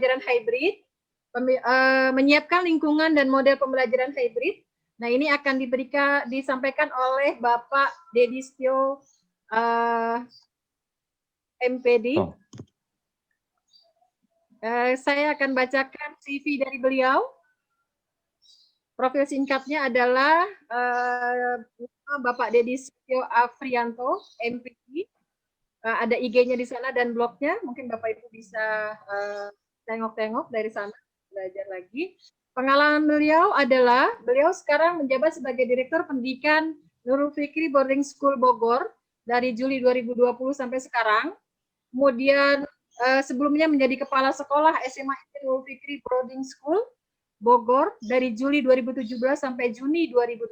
pembelajaran hybrid, menyiapkan lingkungan dan model pembelajaran hybrid. Nah, ini akan disampaikan oleh Bapak Dedi Setio MPD. Saya akan bacakan CV dari beliau. Profil singkatnya adalah Bapak Dedi Setio Afrianto, MPD. Ada IG-nya di sana dan blognya. Mungkin Bapak Ibu bisa tengok-tengok dari sana, belajar lagi. Pengalaman beliau adalah, beliau sekarang menjabat sebagai Direktur Pendidikan Nurul Fikri Boarding School Bogor dari Juli 2020 sampai sekarang. Kemudian sebelumnya menjadi Kepala Sekolah SMA Nurul Fikri Boarding School Bogor dari Juli 2017 sampai Juni 2020.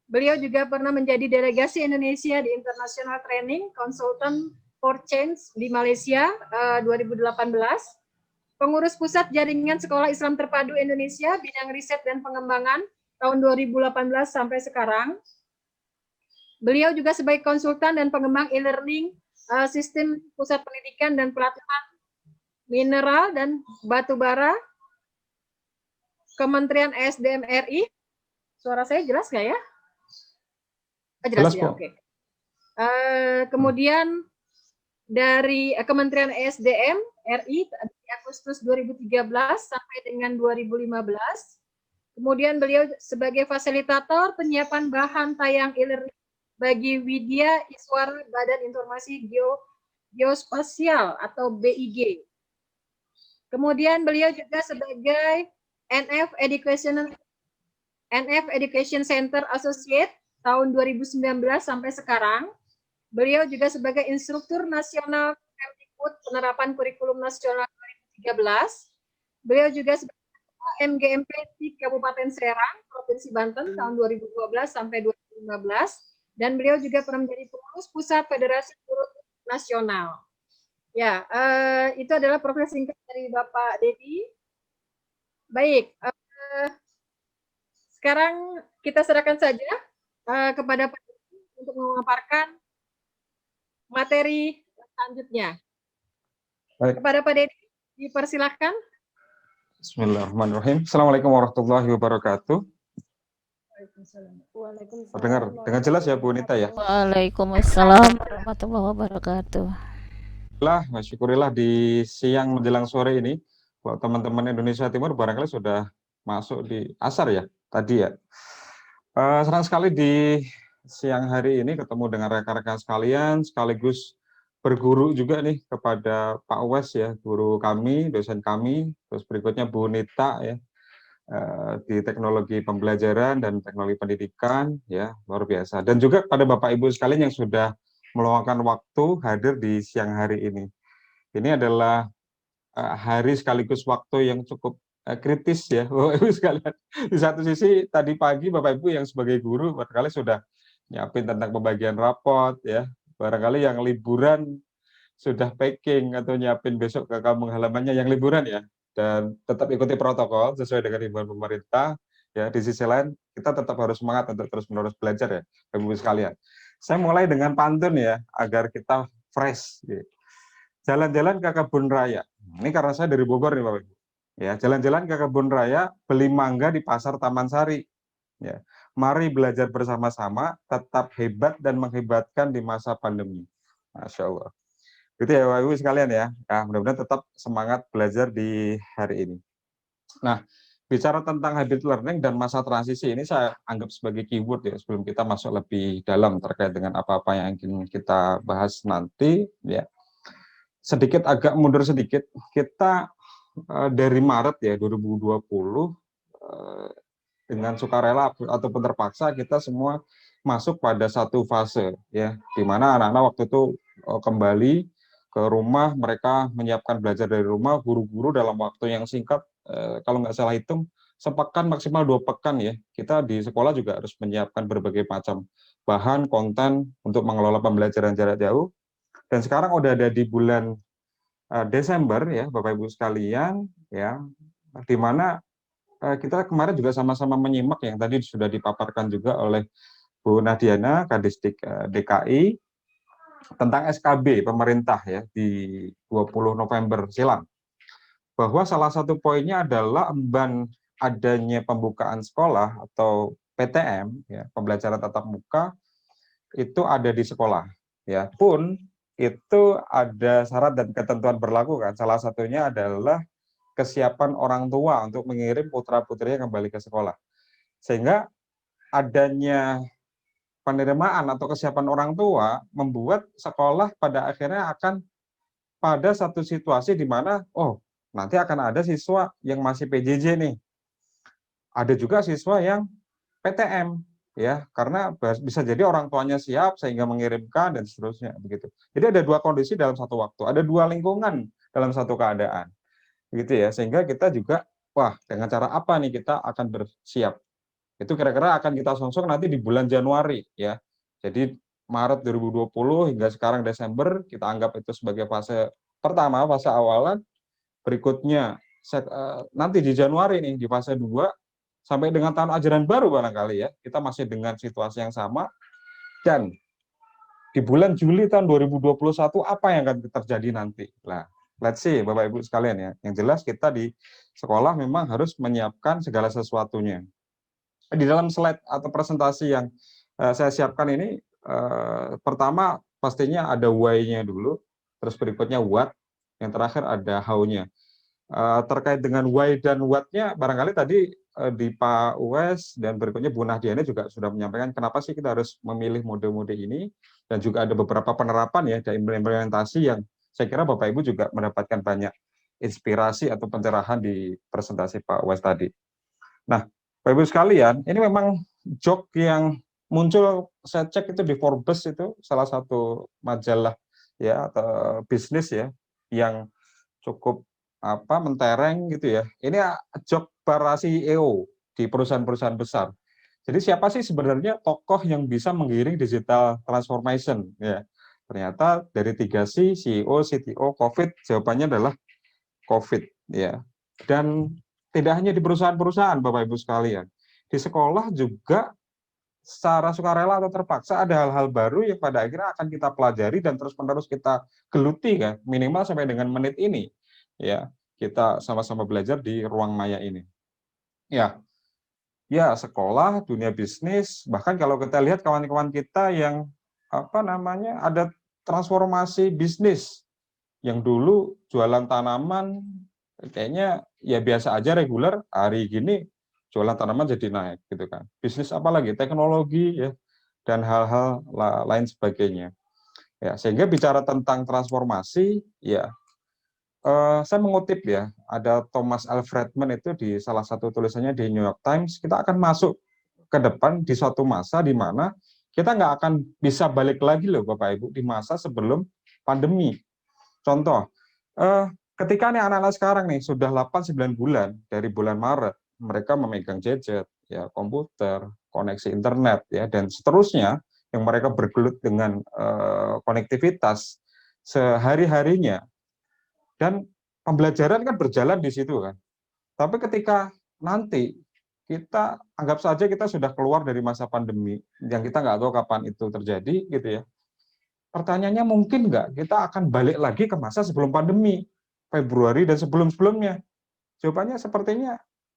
Beliau juga pernah menjadi delegasi Indonesia di International Training Consultant for Change di Malaysia 2018. Pengurus Pusat Jaringan Sekolah Islam Terpadu Indonesia bidang riset dan pengembangan tahun 2018 sampai sekarang. Beliau juga sebagai konsultan dan pengembang e-learning sistem pusat pendidikan dan pelatihan mineral dan batu bara Kementerian SDM RI. Suara saya jelas nggak ya? Jelas ya, oke. Kemudian dari Kementerian SDM RI di Agustus 2013 sampai dengan 2015. Kemudian beliau sebagai fasilitator penyiapan bahan tayang e-learning bagi Widya Iswara Badan Informasi Geospasial atau BIG. Kemudian beliau juga sebagai NF Education Center Associate tahun 2019 sampai sekarang. Beliau juga sebagai instruktur nasional Kemdikbud penerapan kurikulum nasional 2013. Beliau juga sebagai MGMP di Kabupaten Serang, Provinsi Banten tahun 2012 sampai 2015. Dan beliau juga pernah menjadi pengurus Pusat Federasi Guru Nasional. Ya, itu adalah profil singkat dari Bapak Dedi. Baik, sekarang kita serahkan saja kepada Pak Dedi untuk memaparkan materi selanjutnya. Baik. Kepada Pak Dedi, dipersilahkan. Bismillahirrahmanirrahim. Assalamualaikum warahmatullahi wabarakatuh. Waalaikumsalam. Dengan jelas ya Bu Nita ya? Waalaikumsalam warahmatullahi wabarakatuh. Syukurilah di siang menjelang sore ini, buat teman-teman Indonesia Timur barangkali sudah masuk di asar ya, tadi ya. Senang sekali di siang hari ini ketemu dengan rekan-rekan sekalian, sekaligus berguru juga nih kepada Pak Wes ya, guru kami, dosen kami, terus berikutnya Bu Nita ya, di teknologi pembelajaran dan teknologi pendidikan ya, luar biasa. Dan juga pada Bapak Ibu sekalian yang sudah meluangkan waktu hadir di siang hari ini. Ini adalah hari sekaligus waktu yang cukup kritis ya, Bapak Ibu sekalian. Di satu sisi tadi pagi Bapak Ibu yang sebagai guru barangkali sudah nyiapin tentang pembagian rapot ya, barangkali yang liburan sudah packing atau nyiapin besok ke kampung halamannya yang liburan ya, dan tetap ikuti protokol sesuai dengan himbauan pemerintah ya. Di sisi lain kita tetap harus semangat untuk terus-menerus belajar ya, Bapak Ibu sekalian. Saya mulai dengan pantun ya, agar kita fresh. Jalan-jalan ke kebun raya. Ini karena saya dari Bogor nih Bapak Ibu. Ya, jalan-jalan ke kebun raya, beli mangga di pasar Taman Sari. Ya, mari belajar bersama-sama, tetap hebat dan menghebatkan di masa pandemi. Masya Allah. Gitu ya Bapak Ibu sekalian ya. Nah, mudah-mudahan tetap semangat belajar di hari ini. Nah, bicara tentang hybrid learning dan masa transisi ini saya anggap sebagai keyword ya, sebelum kita masuk lebih dalam terkait dengan apa-apa yang ingin kita bahas nanti ya. Sedikit agak mundur sedikit, kita dari Maret ya 2020 dengan sukarela ataupun terpaksa kita semua masuk pada satu fase ya, di mana anak-anak waktu itu kembali ke rumah, mereka menyiapkan belajar dari rumah, guru-guru dalam waktu yang singkat, kalau nggak salah hitung sepekan maksimal 2 pekan ya, kita di sekolah juga harus menyiapkan berbagai macam bahan konten untuk mengelola pembelajaran jarak jauh. Dan sekarang udah ada di bulan Desember ya Bapak Ibu sekalian ya, di mana kita kemarin juga sama-sama menyimak yang tadi sudah dipaparkan juga oleh Bu Nadiana, Kadisdik DKI, tentang SKB pemerintah ya di 20 November silam. bahwa salah satu poinnya adalah emban adanya pembukaan sekolah atau PTM, ya, pembelajaran tatap muka, itu ada di sekolah. Ya, pun itu ada syarat dan ketentuan berlaku kan. Salah satunya adalah kesiapan orang tua untuk mengirim putra-putrinya kembali ke sekolah. Sehingga adanya penerimaan atau kesiapan orang tua membuat sekolah pada akhirnya akan pada satu situasi di mana, oh, nanti akan ada siswa yang masih PJJ nih. Ada juga siswa yang PTM, ya, karena bisa jadi orang tuanya siap sehingga mengirimkan dan seterusnya begitu. Jadi ada dua kondisi dalam satu waktu, ada dua lingkungan dalam satu keadaan, gitu ya. Sehingga kita juga, wah, dengan cara apa nih kita akan bersiap? Itu kira-kira akan kita songsong nanti di bulan Januari, ya. Jadi Maret 2020 hingga sekarang Desember kita anggap itu sebagai fase pertama, fase awalan. Berikutnya nanti di Januari nih di fase 2 sampai dengan tahun ajaran baru barangkali ya, kita masih dengan situasi yang sama, dan di bulan Juli tahun 2021 apa yang akan terjadi nanti. Nah, let's see Bapak Ibu sekalian ya. Yang jelas kita di sekolah memang harus menyiapkan segala sesuatunya. Di dalam slide atau presentasi yang saya siapkan ini, pertama pastinya ada why-nya dulu, terus berikutnya what, yang terakhir ada how-nya. Terkait dengan why dan what-nya, barangkali tadi di Pak Uwes dan berikutnya Bu Nahdiana juga sudah menyampaikan kenapa sih kita harus memilih mode-mode ini, dan juga ada beberapa penerapan ya dan implementasi yang saya kira Bapak Ibu juga mendapatkan banyak inspirasi atau pencerahan di presentasi Pak Uwes tadi. Nah, Bapak Ibu sekalian, ini memang joke yang muncul, saya cek itu di Forbes, itu salah satu majalah ya atau bisnis ya yang cukup mentereng gitu ya. Ini joke para CEO di perusahaan-perusahaan besar. Jadi siapa sih sebenarnya tokoh yang bisa menggiring digital transformation ya? Ternyata dari 3C, CEO, CTO, COVID, jawabannya adalah COVID ya. Dan tidak hanya di perusahaan-perusahaan Bapak Ibu sekalian, di sekolah juga secara sukarela atau terpaksa ada hal-hal baru yang pada akhirnya akan kita pelajari dan terus-menerus kita geluti kan, minimal sampai dengan menit ini ya, kita sama-sama belajar di ruang maya ini. Ya, ya sekolah, dunia bisnis, bahkan kalau kita lihat kawan-kawan kita yang ada transformasi bisnis yang dulu jualan tanaman kayaknya ya biasa aja reguler, hari gini jualan tanaman jadi naik gitu kan. Bisnis apalagi teknologi ya dan hal-hal lain sebagainya. Ya, sehingga bicara tentang transformasi ya, saya mengutip ya, ada Thomas Alfredman itu di salah satu tulisannya di New York Times, kita akan masuk ke depan di suatu masa di mana kita nggak akan bisa balik lagi loh Bapak Ibu di masa sebelum pandemi. Contoh, ketika nih anak-anak sekarang nih sudah 8-9 bulan dari bulan Maret, mereka memegang gadget, ya komputer, koneksi internet, ya dan seterusnya, yang mereka bergelut dengan konektivitas sehari-harinya, dan pembelajaran kan berjalan di situ kan. Tapi ketika nanti kita anggap saja kita sudah keluar dari masa pandemi, yang kita nggak tahu kapan itu terjadi, gitu ya. Pertanyaannya mungkin nggak kita akan balik lagi ke masa sebelum pandemi, Februari dan sebelum-sebelumnya? Jawabannya sepertinya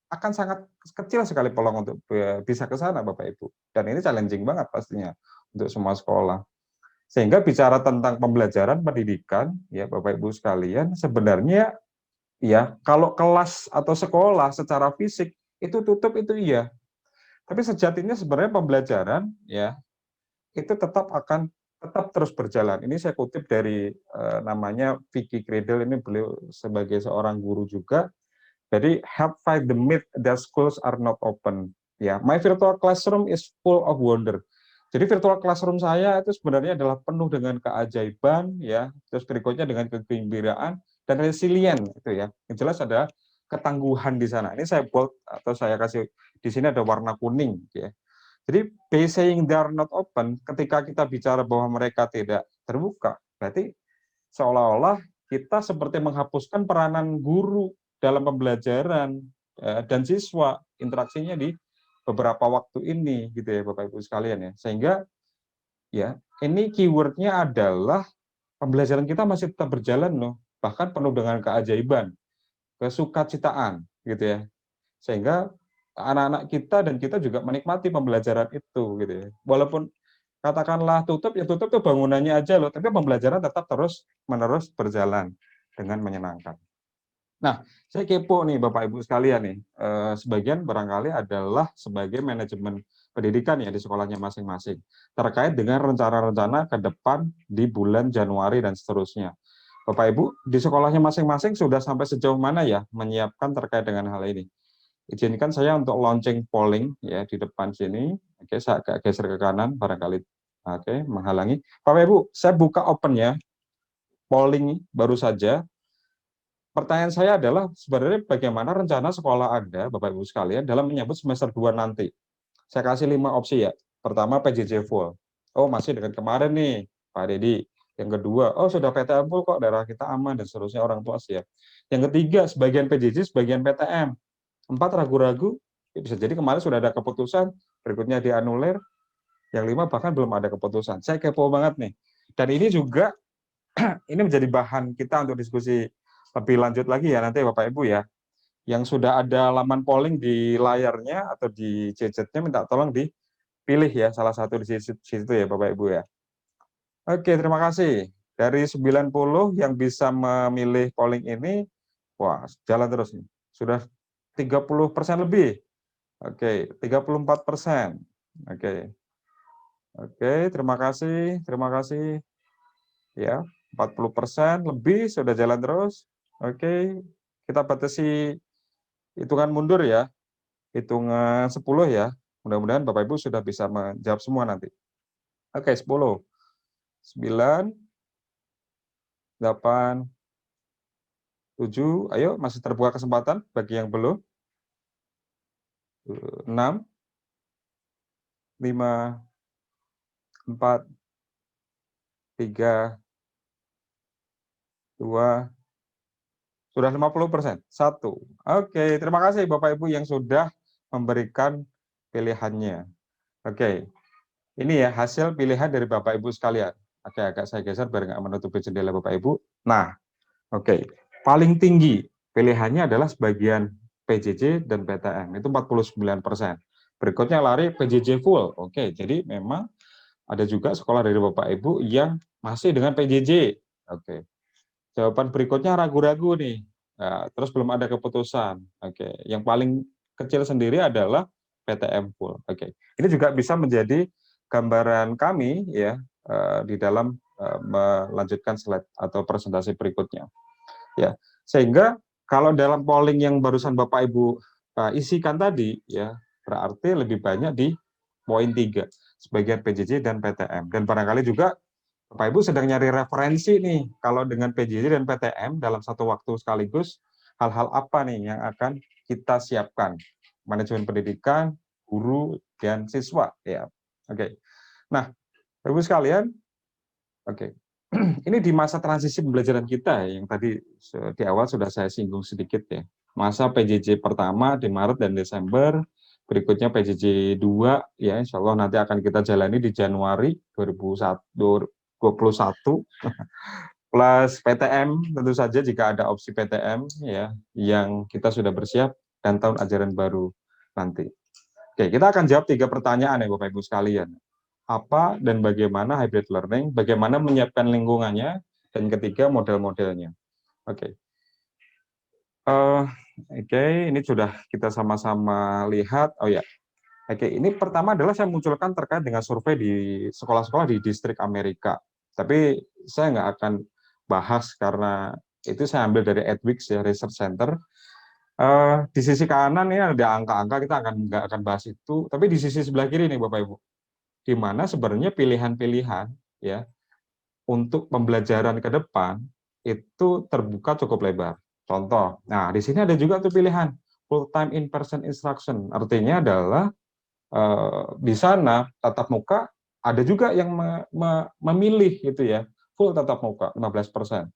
akan sangat kecil sekali peluang untuk bisa ke sana Bapak Ibu. Dan ini challenging banget pastinya untuk semua sekolah. Sehingga bicara tentang pembelajaran pendidikan, ya Bapak Ibu sekalian, sebenarnya ya kalau kelas atau sekolah secara fisik itu tutup itu iya. Tapi sejatinya sebenarnya pembelajaran ya itu tetap terus berjalan. Ini saya kutip dari namanya Vicky Cradle, ini beliau sebagai seorang guru juga. Jadi help fight the myth that schools are not open. Ya, my virtual classroom is full of wonder. Jadi virtual classroom saya itu sebenarnya adalah penuh dengan keajaiban, ya. Terus berikutnya dengan kegembiraan dan resilient, itu ya. Yang jelas ada ketangguhan di sana. Ini saya bold atau saya kasih di sini ada warna kuning, ya. Jadi by saying they are not open, ketika kita bicara bahwa mereka tidak terbuka, berarti seolah-olah kita seperti menghapuskan peranan guru dalam pembelajaran dan siswa interaksinya di beberapa waktu ini, gitu ya Bapak Ibu sekalian ya. Sehingga ya ini keywordnya adalah pembelajaran kita masih tetap berjalan loh, bahkan penuh dengan keajaiban. kesukacitaan gitu ya. Sehingga anak-anak kita dan kita juga menikmati pembelajaran itu gitu ya. Walaupun katakanlah tutup ya tutup tuh bangunannya aja loh, tapi pembelajaran tetap terus-menerus berjalan dengan menyenangkan. Nah, saya kepo nih Bapak Ibu sekalian nih, sebagian barangkali adalah sebagai manajemen pendidikan ya di sekolahnya masing-masing, terkait dengan rencana-rencana ke depan di bulan Januari dan seterusnya. Bapak Ibu, di sekolahnya masing-masing sudah sampai sejauh mana ya menyiapkan terkait dengan hal ini? Izinkan saya untuk launching polling ya di depan sini. Oke, saya agak geser ke kanan barangkali. Oke, menghalangi. Bapak Ibu, saya buka open ya. Polling baru saja. Pertanyaan saya adalah sebenarnya bagaimana rencana sekolah Anda, Bapak Ibu sekalian, dalam menyambut semester 2 nanti? Saya kasih 5 opsi ya. Pertama, PJJ full. Oh, masih dengan kemarin nih, Pak Dedi. Yang kedua, oh sudah PTM full kok, daerah kita aman, dan seterusnya orang tua siap. Yang ketiga, sebagian PJJ, sebagian PTM. 4, ragu-ragu, ya bisa jadi kemarin sudah ada keputusan, berikutnya dianulir, yang 5 bahkan belum ada keputusan. Saya kepo banget nih. Dan ini juga, ini menjadi bahan kita untuk diskusi lebih lanjut lagi ya nanti Bapak Ibu ya. Yang sudah ada laman polling di layarnya atau di gadgetnya minta tolong dipilih ya salah satu di situ ya Bapak Ibu ya. Oke, terima kasih. Dari 90 yang bisa memilih polling ini, wah jalan terus nih. Sudah 30% lebih. Oke, 34%. Oke. Oke, terima kasih, terima kasih. Ya, 40% lebih sudah jalan terus. Oke, kita batasi hitungan mundur ya, hitungan 10 ya. Mudah-mudahan Bapak Ibu sudah bisa menjawab semua nanti. Oke, 10, 9, 8, 7, ayo masih terbuka kesempatan bagi yang belum. 6, 5, 4, 3, 2, sudah 50%. 1. Oke, terima kasih Bapak Ibu yang sudah memberikan pilihannya. Oke, ini ya hasil pilihan dari Bapak Ibu sekalian. Oke, agak saya geser biar nggak menutupi jendela Bapak Ibu. Nah, oke, paling tinggi pilihannya adalah sebagian PJJ dan PTM, itu 49%. Berikutnya lari PJJ full. Oke, jadi memang ada juga sekolah dari Bapak Ibu yang masih dengan PJJ. Oke, jawaban berikutnya ragu-ragu nih. Nah, terus belum ada keputusan. Oke, yang paling kecil sendiri adalah PTM full. Oke, ini juga bisa menjadi gambaran kami ya di dalam melanjutkan slide atau presentasi berikutnya. Ya, sehingga kalau dalam polling yang barusan Bapak Ibu isikan tadi ya, berarti lebih banyak di poin 3, sebagian PJJ dan PTM. Dan barangkali juga Bapak Ibu sedang nyari referensi nih, kalau dengan PJJ dan PTM dalam satu waktu sekaligus, hal-hal apa nih yang akan kita siapkan? Manajemen pendidikan, guru, dan siswa. Ya, oke. Nah, Bapak Ibu sekalian, oke. Ini di masa transisi pembelajaran kita yang tadi di awal sudah saya singgung sedikit ya. Masa PJJ pertama di Maret dan Desember, berikutnya PJJ 2 ya insya Allah nanti akan kita jalani di Januari 2021 plus PTM tentu saja jika ada opsi PTM ya yang kita sudah bersiap dan tahun ajaran baru nanti. Oke, kita akan jawab 3 pertanyaan ya Bapak Ibu sekalian. Apa dan bagaimana hybrid learning, bagaimana menyiapkan lingkungannya, dan ketiga model-modelnya. Oke. Oke, ini sudah kita sama-sama lihat. Oh ya, oke. Ini pertama adalah saya munculkan terkait dengan survei di sekolah-sekolah di distrik Amerika. Tapi saya nggak akan bahas karena itu saya ambil dari Edwix ya Research Center. Di sisi kanan ini ada angka-angka, kita nggak akan bahas itu. Tapi di sisi sebelah kiri nih Bapak Ibu, di mana sebenarnya pilihan-pilihan ya untuk pembelajaran ke depan itu terbuka cukup lebar. Contoh, nah di sini ada juga tuh pilihan full time in person instruction. Artinya adalah di sana tatap muka ada juga yang memilih gitu ya full tatap muka 15%.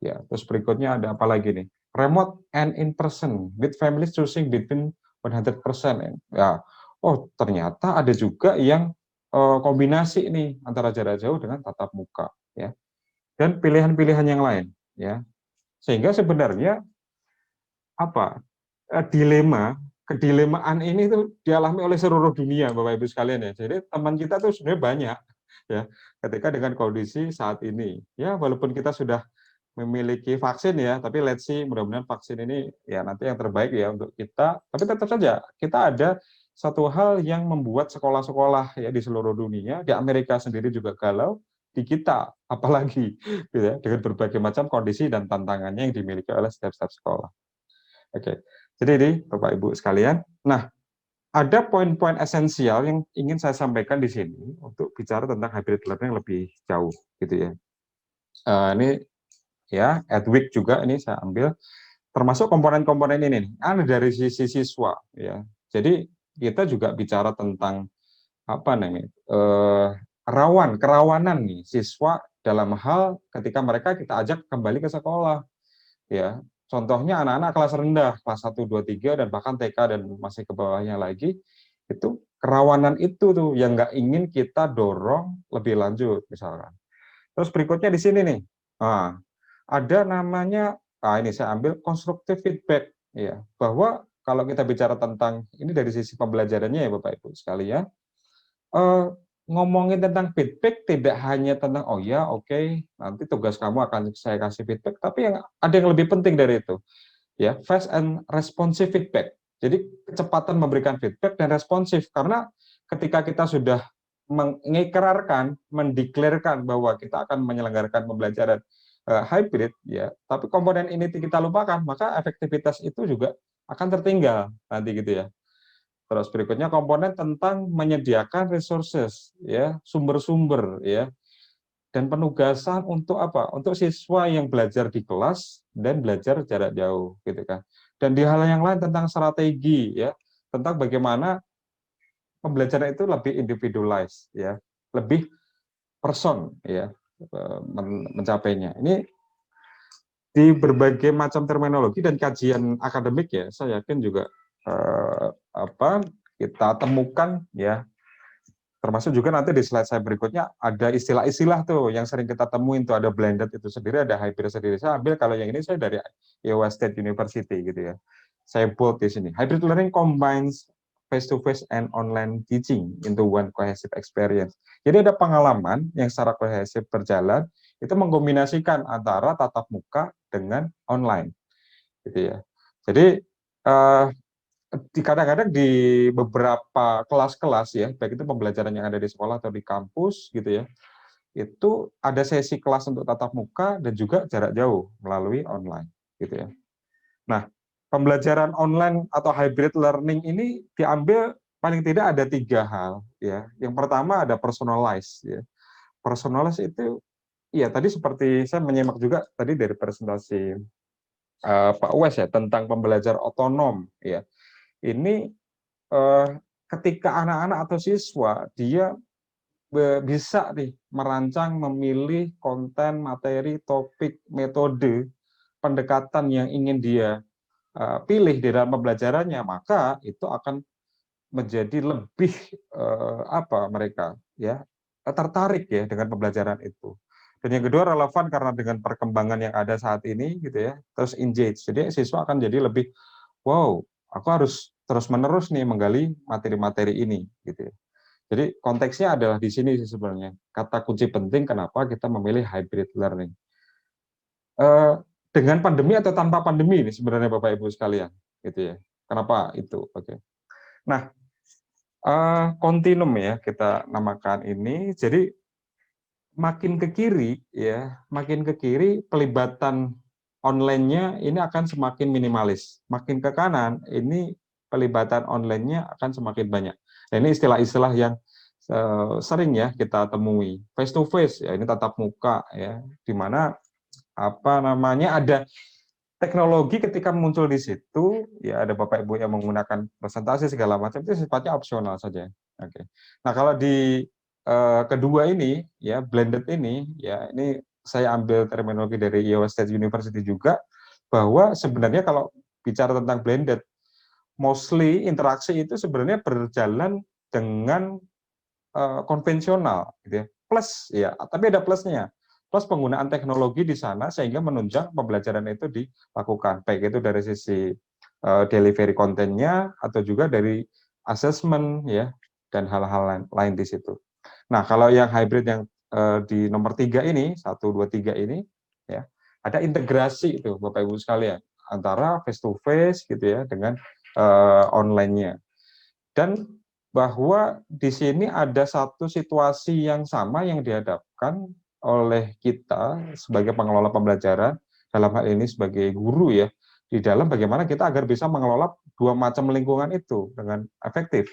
Ya, terus berikutnya ada apa lagi nih? Remote and in person with families choosing between 100%. Ya, oh ternyata ada juga yang kombinasi nih antara jarak jauh dengan tatap muka ya. Dan pilihan-pilihan yang lain ya. Sehingga sebenarnya apa kedilemaan ini tuh dialami oleh seluruh dunia, Bapak Ibu sekalian ya. Jadi teman kita tuh sebenarnya banyak ya, ketika dengan kondisi saat ini. Ya, walaupun kita sudah memiliki vaksin ya, tapi let's see, mudah-mudahan vaksin ini ya nanti yang terbaik ya untuk kita. Tapi tetap saja kita ada satu hal yang membuat sekolah-sekolah ya di seluruh dunia, di Amerika sendiri juga galau, di kita apalagi gitu ya, dengan berbagai macam kondisi dan tantangannya yang dimiliki oleh setiap sekolah. Oke. Jadi ini Bapak Ibu sekalian. Nah, ada poin-poin esensial yang ingin saya sampaikan di sini untuk bicara tentang hybrid learning lebih jauh gitu ya. Ini ya, Edwig juga ini saya ambil termasuk komponen-komponen ini nih. Ada dari sisi siswa ya. Jadi kita juga bicara tentang apa namanya? Kerawanan nih siswa dalam hal ketika mereka kita ajak kembali ke sekolah ya. Contohnya anak-anak kelas rendah, kelas 1, 2, 3, dan bahkan TK dan masih ke bawahnya lagi, itu kerawanan itu tuh yang nggak ingin kita dorong lebih lanjut misalkan. Terus berikutnya di sini nih, ada namanya, ini saya ambil constructive feedback, ya, bahwa kalau kita bicara tentang ini dari sisi pembelajarannya ya Bapak Ibu sekalian, ngomongin tentang feedback tidak hanya tentang oh ya oke, nanti tugas kamu akan saya kasih feedback, tapi yang ada yang lebih penting dari itu ya, fast and responsive feedback. Jadi kecepatan memberikan feedback dan responsif, karena ketika kita sudah mengikrarkan, mendeklarkan bahwa kita akan menyelenggarakan pembelajaran hybrid ya, tapi komponen ini kita lupakan, maka efektivitas itu juga akan tertinggal nanti gitu ya. Terus berikutnya komponen tentang menyediakan resources ya, sumber-sumber ya, dan penugasan untuk apa? Untuk siswa yang belajar di kelas dan belajar jarak jauh gitu kan. Dan di hal yang lain tentang strategi ya, tentang bagaimana pembelajaran itu lebih individualized ya, lebih person ya, mencapainya. Ini di berbagai macam terminologi dan kajian akademik ya, saya yakin juga kita temukan ya, termasuk juga nanti di slide saya berikutnya ada istilah-istilah tuh yang sering kita temuin tuh, ada blended itu sendiri, ada hybrid sendiri. Saya ambil kalau yang ini saya dari Iowa State University gitu ya. Saya bold di sini. Hybrid learning combines face-to-face and online teaching into one cohesive experience. Jadi ada pengalaman yang secara kohesif berjalan, itu mengkombinasikan antara tatap muka dengan online, gitu ya. Jadi kadang-kadang di beberapa kelas-kelas ya, baik itu pembelajaran yang ada di sekolah atau di kampus gitu ya, itu ada sesi kelas untuk tatap muka dan juga jarak jauh melalui online, gitu ya. Nah, pembelajaran online atau hybrid learning ini diambil paling tidak ada 3 hal ya. Yang pertama ada personalize ya. Personalize itu ya tadi seperti saya menyimak juga tadi dari presentasi Pak Wes ya tentang pembelajar otonom ya. Ini ketika anak-anak atau siswa dia bisa nih merancang, memilih konten, materi, topik, metode, pendekatan yang ingin dia pilih di dalam pembelajarannya, maka itu akan menjadi lebih mereka ya tertarik ya dengan pembelajaran itu. Dan yang kedua relevan karena dengan perkembangan yang ada saat ini gitu ya, terus engage. Jadi siswa akan jadi lebih wow, aku harus terus-menerus nih menggali materi-materi ini gitu ya. Jadi konteksnya adalah di sini sih sebenarnya. Kata kunci penting kenapa kita memilih hybrid learning. Dengan pandemi atau tanpa pandemi ini sebenarnya Bapak Ibu sekalian gitu ya. Kenapa itu? Oke. Nah, kontinum ya kita namakan ini. Jadi makin ke kiri ya, makin ke kiri pelibatan online-nya ini akan semakin minimalis. Makin ke kanan ini pelibatan online-nya akan semakin banyak. Nah, ini istilah-istilah yang sering ya kita temui. Face to face ya, ini tatap muka ya, di mana ada teknologi ketika muncul di situ ya, ada Bapak Ibu yang menggunakan presentasi segala macam, itu sifatnya opsional saja. Oke. Nah, kalau di kedua ini ya, blended ini ya, ini saya ambil terminologi dari Iowa State University juga, bahwa sebenarnya kalau bicara tentang blended, mostly interaksi itu sebenarnya berjalan dengan konvensional gitu ya. Plus ya, tapi ada plusnya. Plus penggunaan teknologi di sana sehingga menunjang pembelajaran itu dilakukan, baik itu dari sisi delivery kontennya atau juga dari assessment ya dan hal-hal lain di situ. Nah, kalau yang hybrid yang di nomor 3 ini, 1, 2, 3 ini, ya, ada integrasi itu Bapak Ibu sekalian, antara face to face gitu ya dengan online-nya. Dan bahwa di sini ada satu situasi yang sama yang dihadapkan oleh kita sebagai pengelola pembelajaran, dalam hal ini sebagai guru ya, di dalam bagaimana kita agar bisa mengelola dua macam lingkungan itu dengan efektif.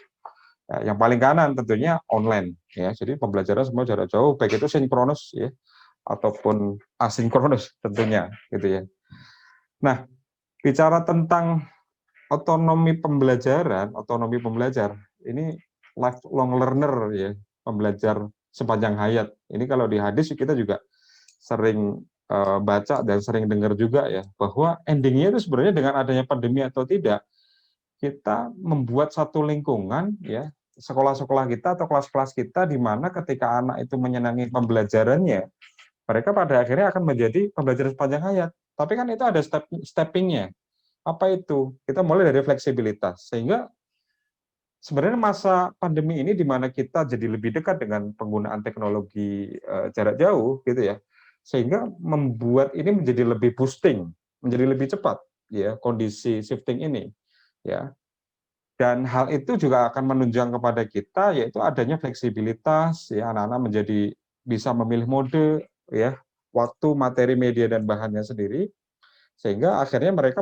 Ya, yang paling kanan tentunya online ya, jadi pembelajaran semua jarak jauh, baik itu sinkronus ya ataupun asinkronus tentunya gitu ya. Nah, bicara tentang otonomi pembelajar, ini lifelong learner ya, pembelajar sepanjang hayat. Ini kalau di hadis kita juga sering baca dan sering dengar juga ya, bahwa endingnya itu sebenarnya dengan adanya pandemi atau tidak, kita membuat satu lingkungan ya, sekolah-sekolah kita atau kelas-kelas kita di mana ketika anak itu menyenangi pembelajarannya, mereka pada akhirnya akan menjadi pembelajar sepanjang hayat. Tapi kan itu ada stepping-nya. Apa itu? Kita mulai dari fleksibilitas. Sehingga sebenarnya masa pandemi ini di mana kita jadi lebih dekat dengan penggunaan teknologi jarak jauh gitu ya. Sehingga membuat ini menjadi lebih boosting, menjadi lebih cepat ya kondisi shifting ini ya. Dan hal itu juga akan menunjang kepada kita yaitu adanya fleksibilitas ya, anak-anak menjadi bisa memilih mode ya, waktu, materi, media dan bahannya sendiri, sehingga akhirnya mereka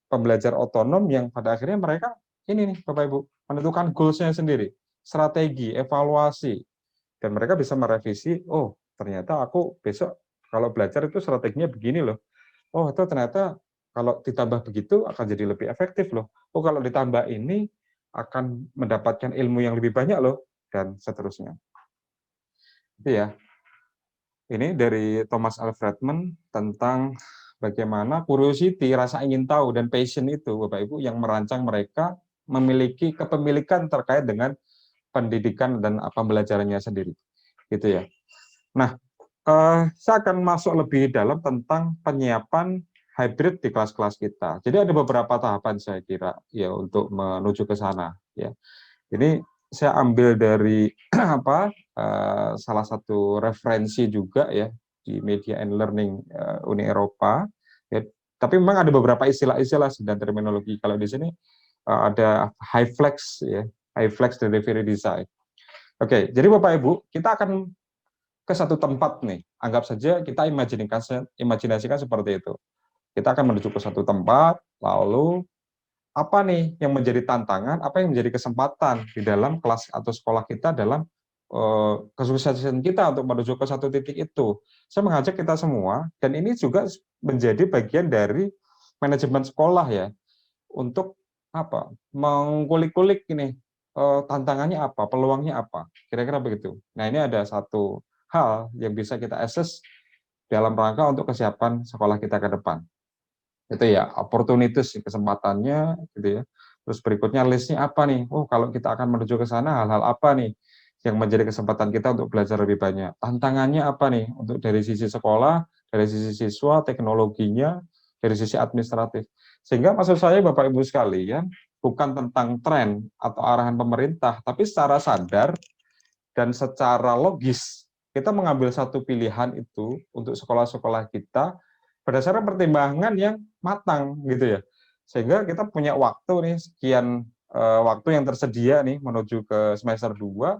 pembelajar otonom yang pada akhirnya mereka ini nih Bapak Ibu menentukan goals-nya sendiri, strategi, evaluasi, dan mereka bisa merevisi, oh ternyata aku besok kalau belajar itu strateginya begini loh, oh itu ternyata kalau ditambah begitu akan jadi lebih efektif loh, oh kalau ditambah ini akan mendapatkan ilmu yang lebih banyak loh, dan seterusnya. Itu ya. Ini dari Thomas Alfredman tentang bagaimana curiosity, rasa ingin tahu, dan passion itu, Bapak Ibu, yang merancang mereka memiliki kepemilikan terkait dengan pendidikan dan pembelajarannya sendiri. Gitu ya. Nah, saya akan masuk lebih dalam tentang penyiapan hybrid di kelas-kelas kita. Jadi ada beberapa tahapan saya kira ya untuk menuju ke sana. Ya, ini saya ambil dari salah satu referensi juga ya di Media and Learning Uni Eropa. Ya, tapi memang ada beberapa istilah-istilah dan terminologi. Kalau di sini ada high flex ya, high flex delivery design. Oke, jadi Bapak Ibu, kita akan ke satu tempat nih. Anggap saja kita imajinasikan seperti itu. Kita akan menuju ke satu tempat, lalu apa nih yang menjadi tantangan, apa yang menjadi kesempatan di dalam kelas atau sekolah kita dalam kesuksesan kita untuk menuju ke satu titik itu. Saya mengajak kita semua, dan ini juga menjadi bagian dari manajemen sekolah ya, untuk apa? Mengkulik-kulik ini tantangannya apa, peluangnya apa, kira-kira begitu. Nah ini ada satu hal yang bisa kita assess dalam rangka untuk kesiapan sekolah kita ke depan. Itu ya, opportunities, kesempatannya gitu ya. Terus berikutnya listnya apa nih? Oh, kalau kita akan menuju ke sana, hal-hal apa nih yang menjadi kesempatan kita untuk belajar lebih banyak? Tantangannya apa nih untuk dari sisi sekolah, dari sisi siswa, teknologinya, dari sisi administratif. Sehingga maksud saya Bapak Ibu sekalian, bukan tentang tren atau arahan pemerintah, tapi secara sadar dan secara logis kita mengambil satu pilihan itu untuk sekolah-sekolah kita berdasarkan pertimbangan yang matang gitu ya, sehingga kita punya waktu nih sekian waktu yang tersedia nih menuju ke semester 2,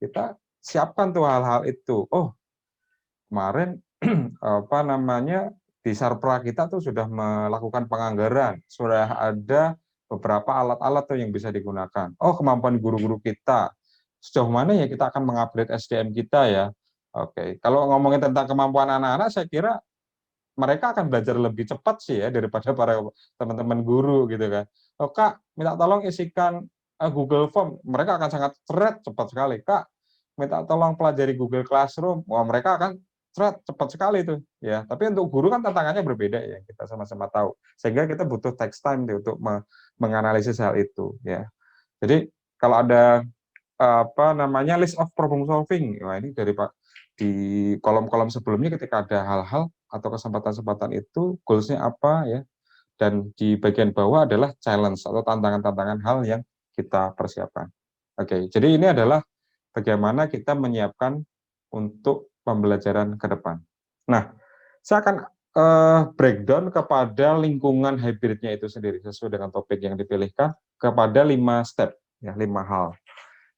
kita siapkan tuh hal-hal itu. Oh kemarin apa namanya di Sarpra kita tuh sudah melakukan penganggaran, sudah ada beberapa alat-alat tuh yang bisa digunakan. Oh kemampuan guru-guru kita sejauh mana ya kita akan mengupgrade SDM kita ya. Oke, kalau ngomongin tentang kemampuan anak-anak, saya kira mereka akan belajar lebih cepat sih ya daripada para teman-teman guru gitu kan. Oh Kak, minta tolong isikan Google Form, mereka akan sangat cepat sekali. Kak, minta tolong pelajari Google Classroom, wah mereka akan cepat sekali itu ya. Tapi untuk guru kan tantangannya berbeda ya, kita sama-sama tahu. Sehingga kita butuh text time untuk menganalisis hal itu ya. Jadi kalau ada apa namanya list of problem solving, wah ini dari Pak di kolom-kolom sebelumnya ketika ada hal-hal atau kesempatan-kesempatan itu goals-nya apa ya, dan di bagian bawah adalah challenge atau tantangan-tantangan hal yang kita persiapkan. Oke, jadi ini adalah bagaimana kita menyiapkan untuk pembelajaran ke depan. Nah, saya akan breakdown kepada lingkungan hybridnya itu sendiri sesuai dengan topik yang dipilihkan kepada 5 step, ya 5 hal.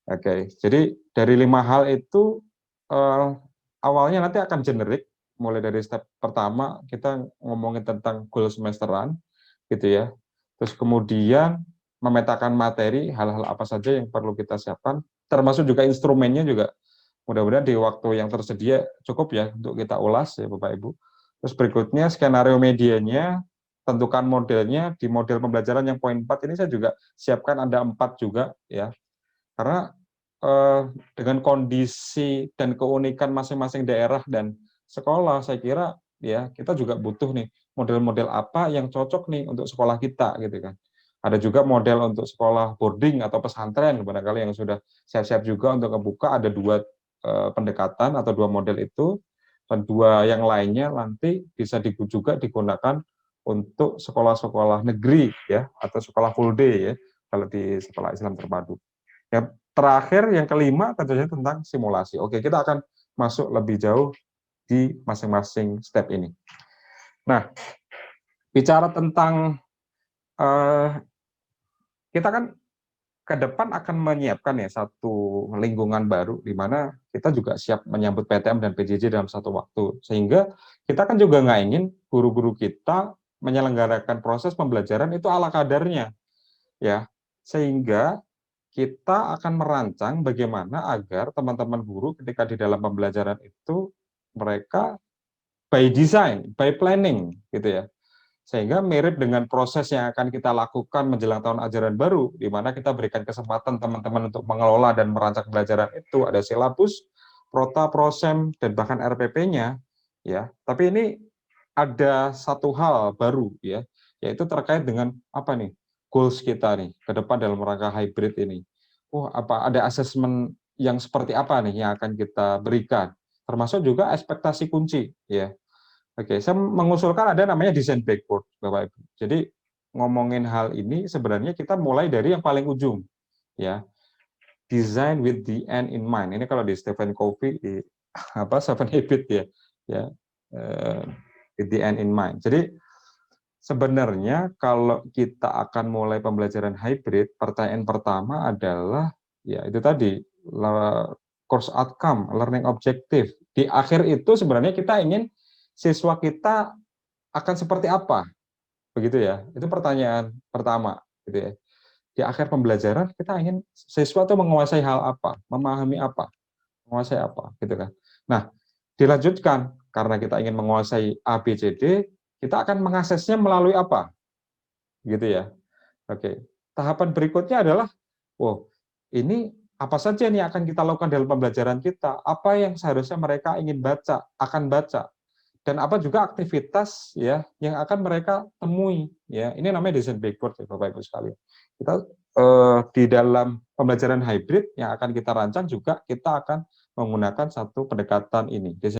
Oke, jadi dari 5 hal itu awalnya nanti akan generik, mulai dari step pertama kita ngomongin tentang goal semesteran, gitu ya. Terus kemudian memetakan materi, hal-hal apa saja yang perlu kita siapkan, termasuk juga instrumennya juga. Mudah-mudahan di waktu yang tersedia cukup ya untuk kita ulas ya Bapak Ibu. Terus berikutnya skenario medianya, tentukan modelnya, di model pembelajaran yang poin 4 ini saya juga siapkan ada 4 juga ya. Karena dengan kondisi dan keunikan masing-masing daerah dan sekolah, saya kira ya kita juga butuh nih model-model apa yang cocok nih untuk sekolah kita gitu kan. Ada juga model untuk sekolah boarding atau pesantren barangkali yang sudah siap-siap juga untuk kebuka, ada 2 pendekatan atau 2 model itu, dan 2 yang lainnya nanti bisa juga digunakan untuk sekolah-sekolah negeri ya atau sekolah full day ya kalau di sekolah Islam terpadu. Yang terakhir, yang kelima tentunya tentang simulasi. Oke, kita akan masuk lebih jauh di masing-masing step ini. Nah, bicara tentang kita kan ke depan akan menyiapkan ya satu lingkungan baru di mana kita juga siap menyambut PTM dan PJJ dalam satu waktu. Sehingga kita kan juga nggak ingin guru-guru kita menyelenggarakan proses pembelajaran itu ala kadarnya, ya. Sehingga kita akan merancang bagaimana agar teman-teman guru ketika di dalam pembelajaran itu mereka by design, by planning gitu ya. Sehingga mirip dengan proses yang akan kita lakukan menjelang tahun ajaran baru, di mana kita berikan kesempatan teman-teman untuk mengelola dan merancang pembelajaran itu, ada silabus, prota, prosem, dan bahkan RPP-nya, ya. Tapi ini ada satu hal baru, ya, yaitu terkait dengan apa nih, goals kita nih, ke depan dalam rangka hybrid ini. Oh, apa ada asesmen yang seperti apa nih yang akan kita berikan, termasuk juga ekspektasi kunci, ya. Oke, saya mengusulkan ada namanya desain backward, Bapak Ibu. Jadi ngomongin hal ini sebenarnya kita mulai dari yang paling ujung, ya. Design with the end in mind. Ini kalau di Stephen Covey di apa Seven Habits ya, ya with the end in mind. Jadi sebenarnya kalau kita akan mulai pembelajaran hybrid, pertanyaan pertama adalah ya itu tadi course outcome, learning objective. Di akhir itu sebenarnya kita ingin siswa kita akan seperti apa, begitu ya? Itu pertanyaan pertama, gitu ya. Di akhir pembelajaran kita ingin siswa itu menguasai hal apa, memahami apa, menguasai apa, gitu kan? Nah, dilanjutkan karena kita ingin menguasai A, B, C, D, kita akan mengaksesnya melalui apa, gitu ya? Oke. Tahapan berikutnya adalah, wow, ini apa saja nih akan kita lakukan dalam pembelajaran kita? Apa yang seharusnya mereka ingin baca, akan baca? Dan apa juga aktivitas ya yang akan mereka temui ya, ini namanya design backward ya Bapak Ibu sekalian. Kita di dalam pembelajaran hybrid yang akan kita rancang juga kita akan menggunakan satu pendekatan ini, design